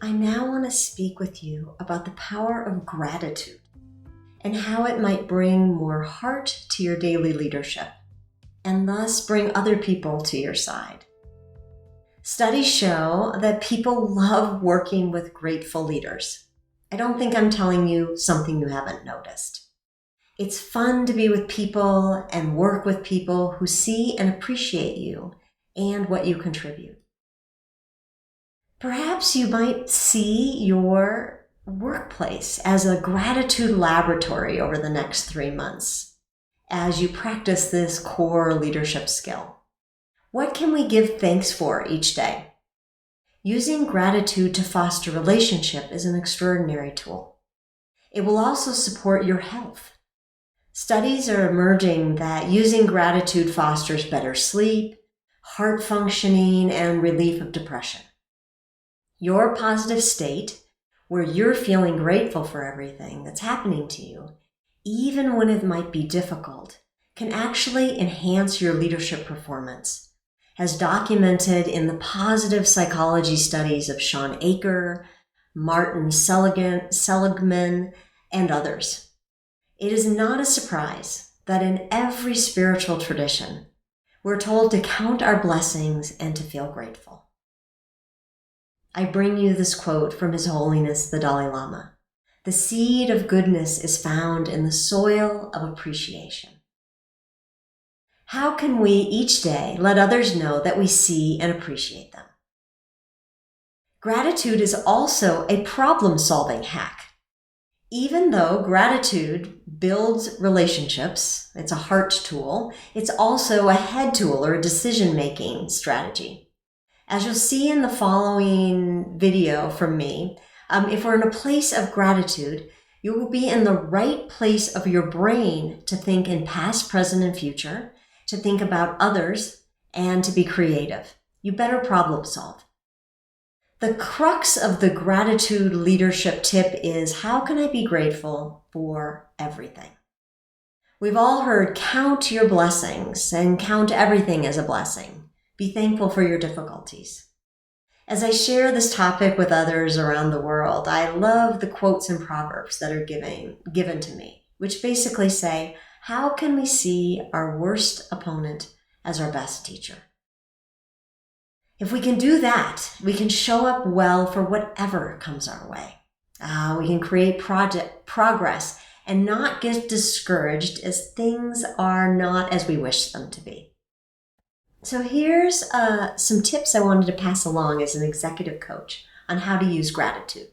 I now want to speak with you about the power of gratitude and how it might bring more heart to your daily leadership and thus bring other people to your side. Studies show that people love working with grateful leaders. I don't think I'm telling you something you haven't noticed. It's fun to be with people and work with people who see and appreciate you and what you contribute. Perhaps you might see your workplace as a gratitude laboratory over the next 3 months as you practice this core leadership skill. What can we give thanks for each day? Using gratitude to foster relationship is an extraordinary tool. It will also support your health. Studies are emerging that using gratitude fosters better sleep, heart functioning, and relief of depression. Your positive state, where you're feeling grateful for everything that's happening to you, even when it might be difficult, can actually enhance your leadership performance, as documented in the positive psychology studies of Shawn Achor, Martin Seligman, and others. It is not a surprise that in every spiritual tradition, we're told to count our blessings and to feel grateful. I bring you this quote from His Holiness the Dalai Lama. The seed of goodness is found in the soil of appreciation. How can we each day let others know that we see and appreciate them? Gratitude is also a problem-solving hack. Even though gratitude builds relationships, it's a heart tool, it's also a head tool or a decision-making strategy. As you'll see in the following video from me, if we're in a place of gratitude, you will be in the right place of your brain to think in past, present, and future, to think about others, and to be creative. You better problem solve. The crux of the gratitude leadership tip is, how can I be grateful for everything? We've all heard count your blessings and count everything as a blessing. Be thankful for your difficulties. As I share this topic with others around the world, I love the quotes and proverbs that are given to me, which basically say, how can we see our worst opponent as our best teacher? If we can do that, we can show up well for whatever comes our way. We can create progress and not get discouraged as things are not as we wish them to be. So here's some tips I wanted to pass along as an executive coach on how to use gratitude.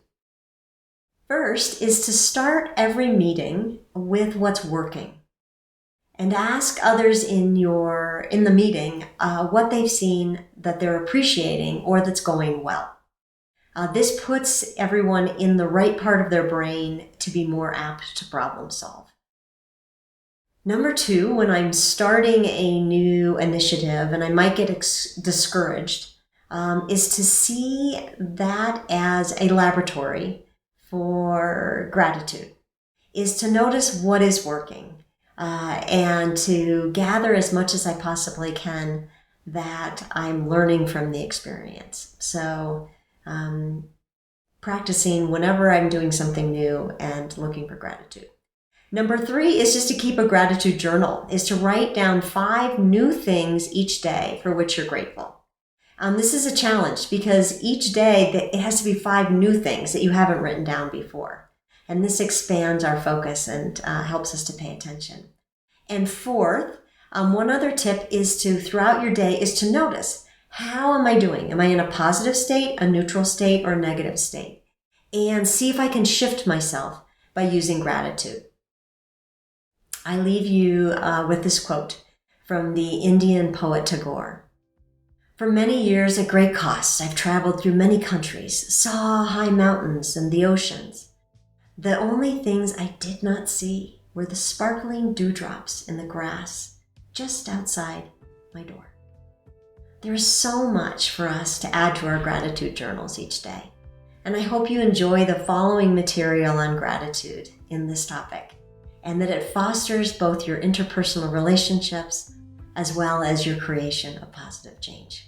First is to start every meeting with what's working. And ask others in the meeting what they've seen that they're appreciating or that's going well. This puts everyone in the right part of their brain to be more apt to problem solve. Number 2, when I'm starting a new initiative and I might get discouraged, is to see that as a laboratory for gratitude, is to notice what is working. And to gather as much as I possibly can that I'm learning from the experience. So practicing whenever I'm doing something new and looking for gratitude. Number 3 is just to keep a gratitude journal, is to write down 5 new things each day for which you're grateful. This is a challenge because each day it has to be 5 new things that you haven't written down before. And this expands our focus and helps us to pay attention. And fourth, one other tip is to, throughout your day, is to notice, how am I doing? Am I in a positive state, a neutral state, or a negative state? And see if I can shift myself by using gratitude. I leave you with this quote from the Indian poet Tagore. For many years at great cost, I've traveled through many countries, saw high mountains and the oceans. The only things I did not see were the sparkling dewdrops in the grass just outside my door. There is so much for us to add to our gratitude journals each day, and I hope you enjoy the following material on gratitude in this topic, and that it fosters both your interpersonal relationships as well as your creation of positive change.